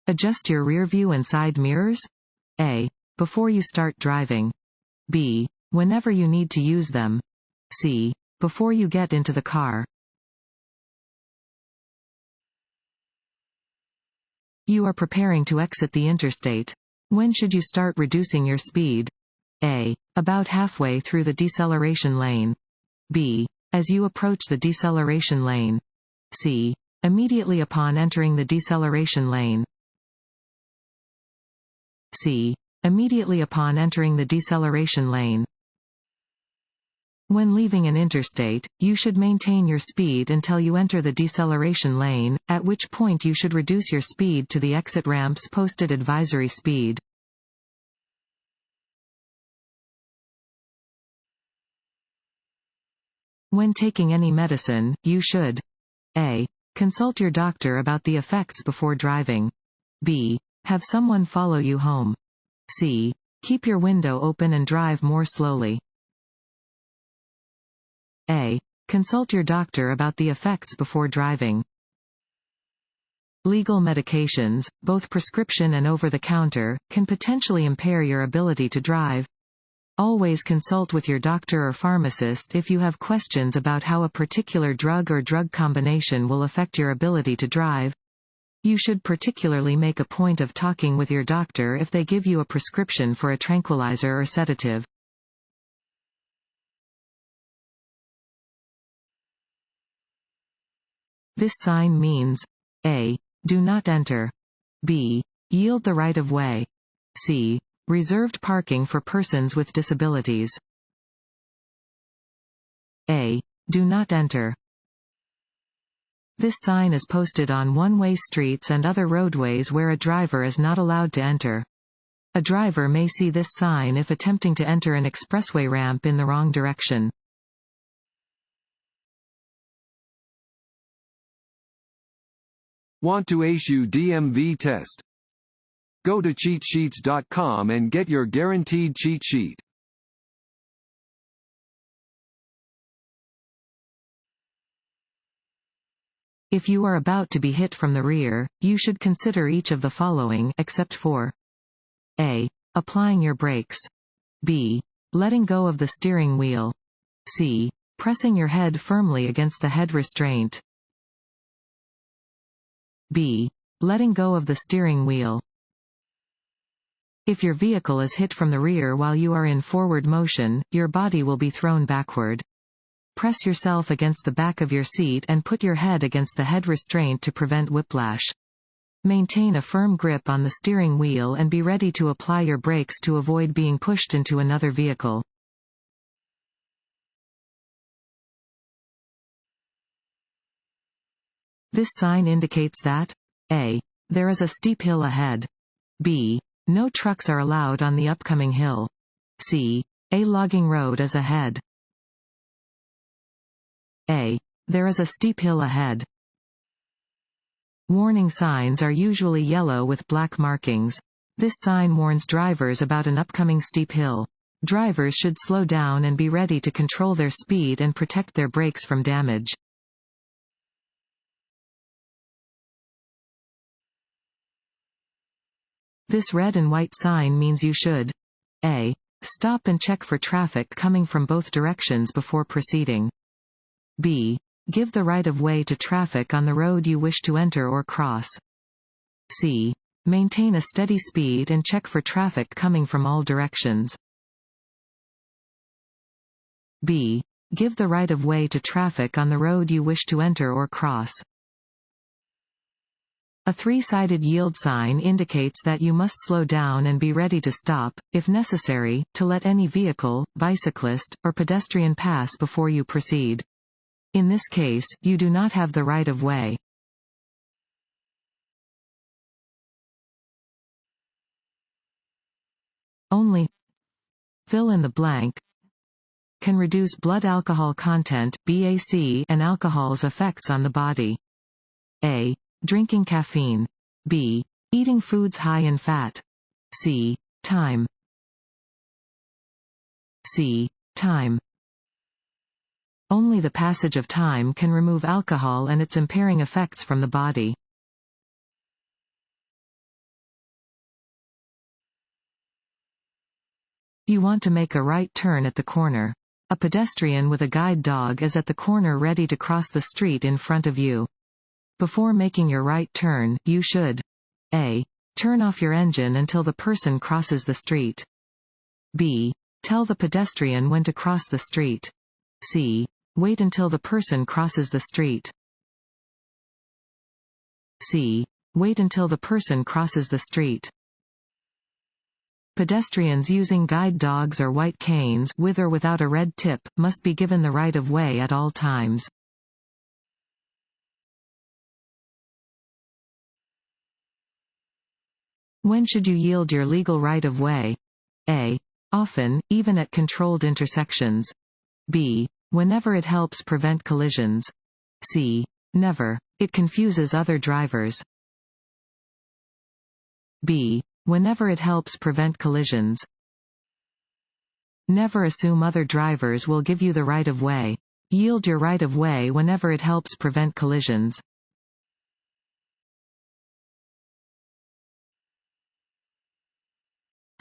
Adjust your rear view and side mirrors? A. Before you start driving. B. Whenever you need to use them. C. Before you get into the car. You are preparing to exit the interstate. When should you start reducing your speed? A. About halfway through the deceleration lane. B. As you approach the deceleration lane. C. Immediately upon entering the deceleration lane. C. Immediately upon entering the deceleration lane. When leaving an interstate, you should maintain your speed until you enter the deceleration lane, at which point you should reduce your speed to the exit ramp's posted advisory speed. When taking any medicine, you should A. Consult your doctor about the effects before driving. B. Have someone follow you home. C. Keep your window open and drive more slowly. A. Consult your doctor about the effects before driving. Legal medications, both prescription and over-the-counter, can potentially impair your ability to drive. Always consult with your doctor or pharmacist if you have questions about how a particular drug or drug combination will affect your ability to drive. You should particularly make a point of talking with your doctor if they give you a prescription for a tranquilizer or sedative. This sign means A. Do not enter. B. Yield the right of way. C. Reserved parking for persons with disabilities. A. Do not enter. This sign is posted on one-way streets and other roadways where a driver is not allowed to enter. A driver may see this sign if attempting to enter an expressway ramp in the wrong direction. Want to issue DMV test? Go to cheatsheets.com and get your guaranteed cheat sheet. If you are about to be hit from the rear, you should consider each of the following except for A. Applying your brakes. B. Letting go of the steering wheel. C. Pressing your head firmly against the head restraint. B. Letting go of the steering wheel. If your vehicle is hit from the rear while you are in forward motion, your body will be thrown backward. Press yourself against the back of your seat and put your head against the head restraint to prevent whiplash. Maintain a firm grip on the steering wheel and be ready to apply your brakes to avoid being pushed into another vehicle. This sign indicates that A. There is a steep hill ahead. B. No trucks are allowed on the upcoming hill. C. A logging road is ahead. A. There is a steep hill ahead. Warning signs are usually yellow with black markings. This sign warns drivers about an upcoming steep hill. Drivers should slow down and be ready to control their speed and protect their brakes from damage. This red and white sign means you should A. Stop and check for traffic coming from both directions before proceeding. B. Give the right of way to traffic on the road you wish to enter or cross. C. Maintain a steady speed and check for traffic coming from all directions. B. Give the right of way to traffic on the road you wish to enter or cross. A three-sided yield sign indicates that you must slow down and be ready to stop, if necessary, to let any vehicle, bicyclist, or pedestrian pass before you proceed. In this case, you do not have the right of way. Only fill in the blank can reduce blood alcohol content (BAC) and alcohol's effects on the body. A. Drinking caffeine. B. Eating foods high in fat. C. Time. C. Time. Only the passage of time can remove alcohol and its impairing effects from the body. You want to make a right turn at the corner. A pedestrian with a guide dog is at the corner ready to cross the street in front of you. Before making your right turn, you should A. Turn off your engine until the person crosses the street. B. Tell the pedestrian when to cross the street. C. Wait until the person crosses the street. C. Wait until the person crosses the street. Pedestrians using guide dogs or white canes, with or without a red tip, must be given the right of way at all times. When should you yield your legal right of way? A. Often, even at controlled intersections. B. Whenever it helps prevent collisions. C. Never. It confuses other drivers. B. Whenever it helps prevent collisions. Never assume other drivers will give you the right of way. Yield your right of way whenever it helps prevent collisions.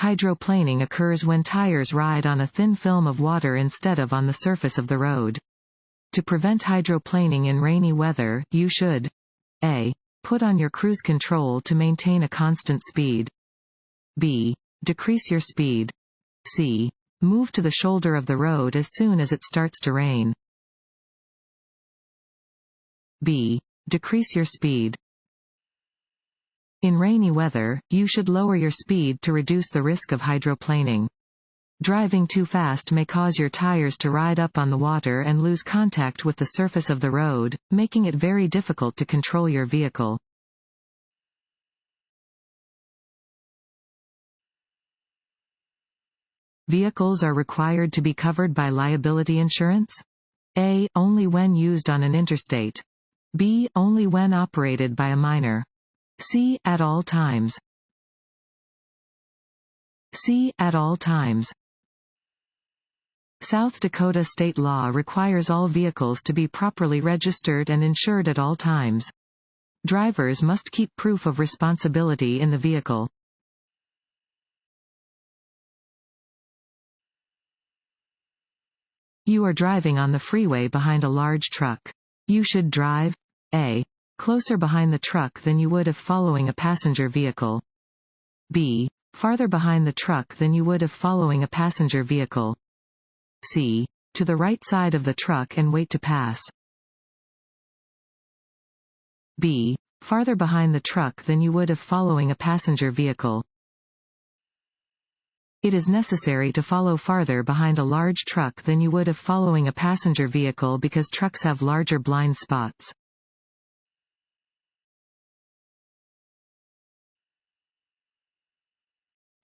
Hydroplaning occurs when tires ride on a thin film of water instead of on the surface of the road. To prevent hydroplaning in rainy weather, you should A. Put on your cruise control to maintain a constant speed. B. Decrease your speed. C. Move to the shoulder of the road as soon as it starts to rain. B. Decrease your speed. In rainy weather, you should lower your speed to reduce the risk of hydroplaning. Driving too fast may cause your tires to ride up on the water and lose contact with the surface of the road, making it very difficult to control your vehicle. Vehicles are required to be covered by liability insurance? A. Only when used on an interstate. B. Only when operated by a minor. C. At all times. C. At all times. South Dakota state law requires all vehicles to be properly registered and insured at all times. Drivers must keep proof of responsibility in the vehicle. You are driving on the freeway behind a large truck. You should drive A. Closer behind the truck than you would if following a passenger vehicle. B. Farther behind the truck than you would if following a passenger vehicle. C. To the right side of the truck and wait to pass. B. Farther behind the truck than you would if following a passenger vehicle. It is necessary to follow farther behind a large truck than you would if following a passenger vehicle because trucks have larger blind spots.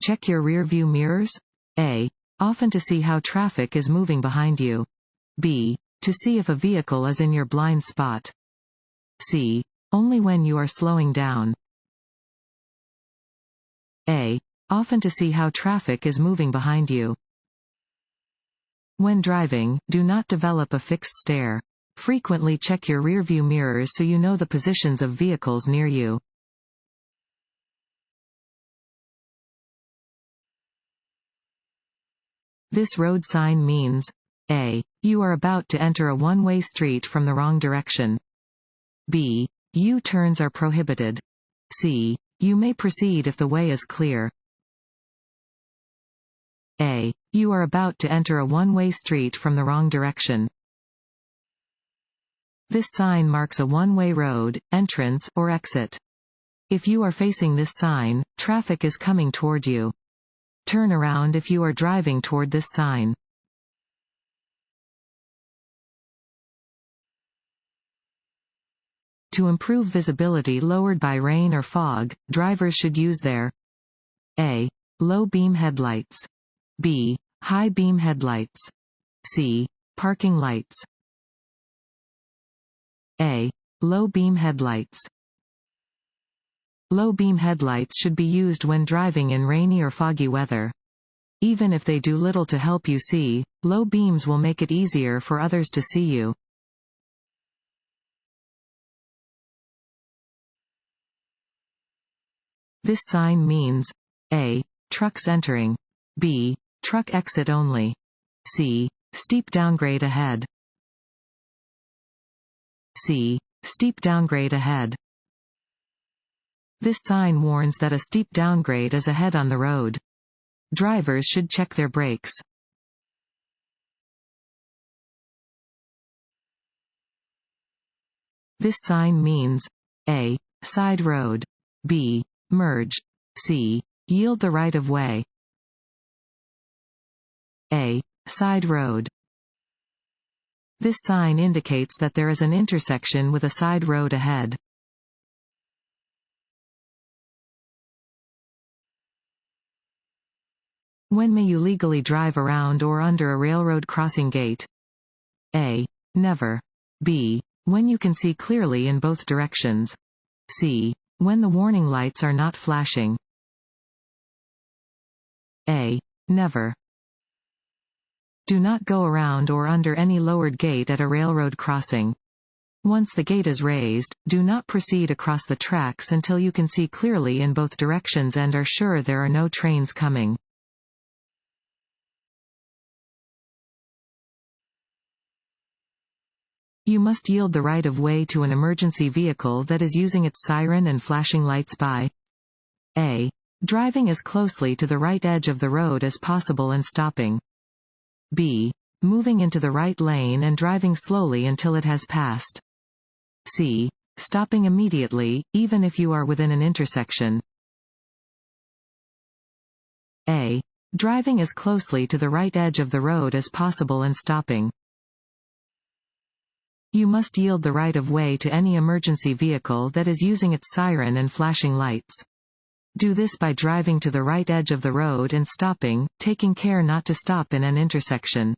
Check your rearview mirrors. A. Often to see how traffic is moving behind you. B. To see if a vehicle is in your blind spot. C. Only when you are slowing down. A. Often to see how traffic is moving behind you. When driving, do not develop a fixed stare. Frequently check your rearview mirrors so you know the positions of vehicles near you. This road sign means A. You are about to enter a one-way street from the wrong direction. B. U-turns are prohibited. C. You may proceed if the way is clear. A. You are about to enter a one-way street from the wrong direction. This sign marks a one-way road, entrance, or exit. If you are facing this sign, traffic is coming toward you. Turn around if you are driving toward this sign. To improve visibility lowered by rain or fog, drivers should use their A. Low beam headlights. B. High beam headlights. C. Parking lights. A. Low beam headlights. Low beam headlights should be used when driving in rainy or foggy weather. Even if they do little to help you see, low beams will make it easier for others to see you. This sign means A. Trucks entering. B. truck exit only. C. Steep downgrade ahead. C. Steep downgrade ahead. This sign warns that a steep downgrade is ahead on the road. Drivers should check their brakes. This sign means A. Side road. B. Merge. C. Yield the right of way. A. Side road. This sign indicates that there is an intersection with a side road ahead. When may you legally drive around or under a railroad crossing gate? A. Never. B. When you can see clearly in both directions. C. When the warning lights are not flashing. A. Never. Do not go around or under any lowered gate at a railroad crossing. Once the gate is raised, do not proceed across the tracks until you can see clearly in both directions and are sure there are no trains coming. You must yield the right of way to an emergency vehicle that is using its siren and flashing lights by A. Driving as closely to the right edge of the road as possible and stopping. B. Moving into the right lane and driving slowly until it has passed. C. Stopping immediately, even if you are within an intersection. A. Driving as closely to the right edge of the road as possible and stopping. You must yield the right of way to any emergency vehicle that is using its siren and flashing lights. Do this by driving to the right edge of the road and stopping, taking care not to stop in an intersection.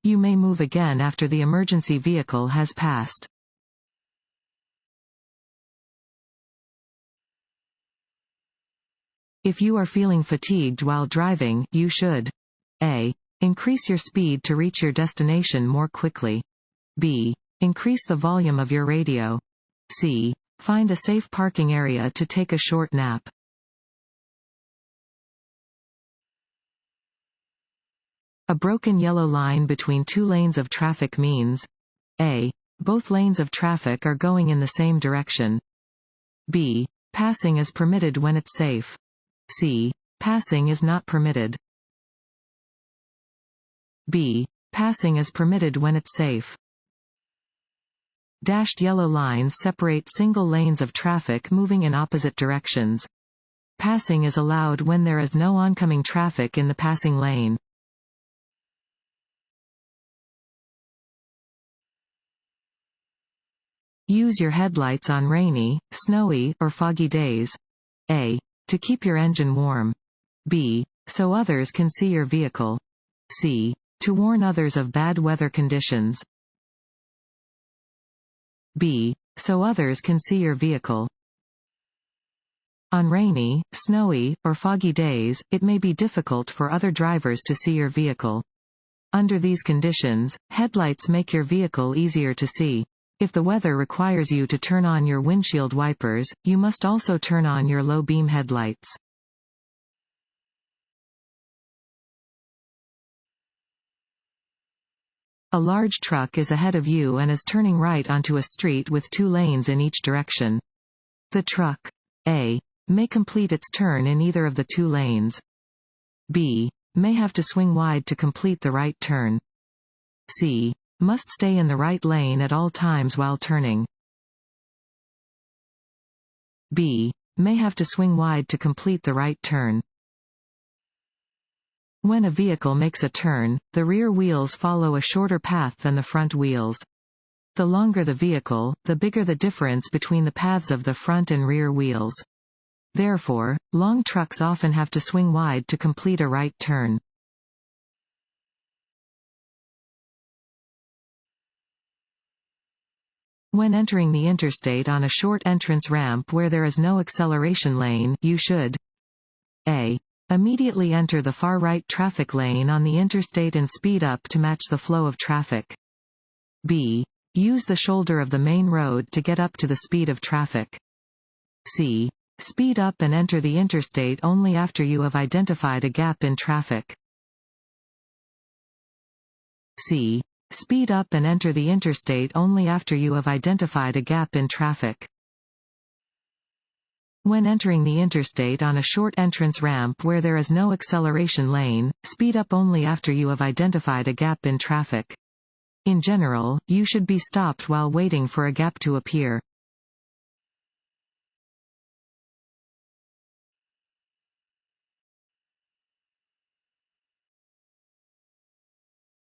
You may move again after the emergency vehicle has passed. If you are feeling fatigued while driving, you should A. Increase your speed to reach your destination more quickly. B. Increase the volume of your radio. C. Find a safe parking area to take a short nap. A broken yellow line between two lanes of traffic means A. Both lanes of traffic are going in the same direction. B. Passing is permitted when it's safe. C. Passing is not permitted. B. Passing is permitted when it's safe. Dashed yellow lines separate single lanes of traffic moving in opposite directions. Passing is allowed when there is no oncoming traffic in the passing lane. Use your headlights on rainy, snowy, or foggy days. A. To keep your engine warm. B. So others can see your vehicle. C. To warn others of bad weather conditions. B. So others can see your vehicle. On rainy, snowy, or foggy days, it may be difficult for other drivers to see your vehicle. Under these conditions, headlights make your vehicle easier to see. If the weather requires you to turn on your windshield wipers, you must also turn on your low-beam headlights. A large truck is ahead of you and is turning right onto a street with two lanes in each direction. The truck A. May complete its turn in either of the two lanes. B. May have to swing wide to complete the right turn. C. Must stay in the right lane at all times while turning. B. May have to swing wide to complete the right turn. When a vehicle makes a turn, the rear wheels follow a shorter path than the front wheels. The longer the vehicle, the bigger the difference between the paths of the front and rear wheels. Therefore, long trucks often have to swing wide to complete a right turn. When entering the interstate on a short entrance ramp where there is no acceleration lane, you should A. Immediately enter the far right traffic lane on the interstate and speed up to match the flow of traffic. B. Use the shoulder of the main road to get up to the speed of traffic. C. Speed up and enter the interstate only after you have identified a gap in traffic. C. Speed up and enter the interstate only after you have identified a gap in traffic. When entering the interstate on a short entrance ramp where there is no acceleration lane, speed up only after you have identified a gap in traffic. In general, you should be stopped while waiting for a gap to appear.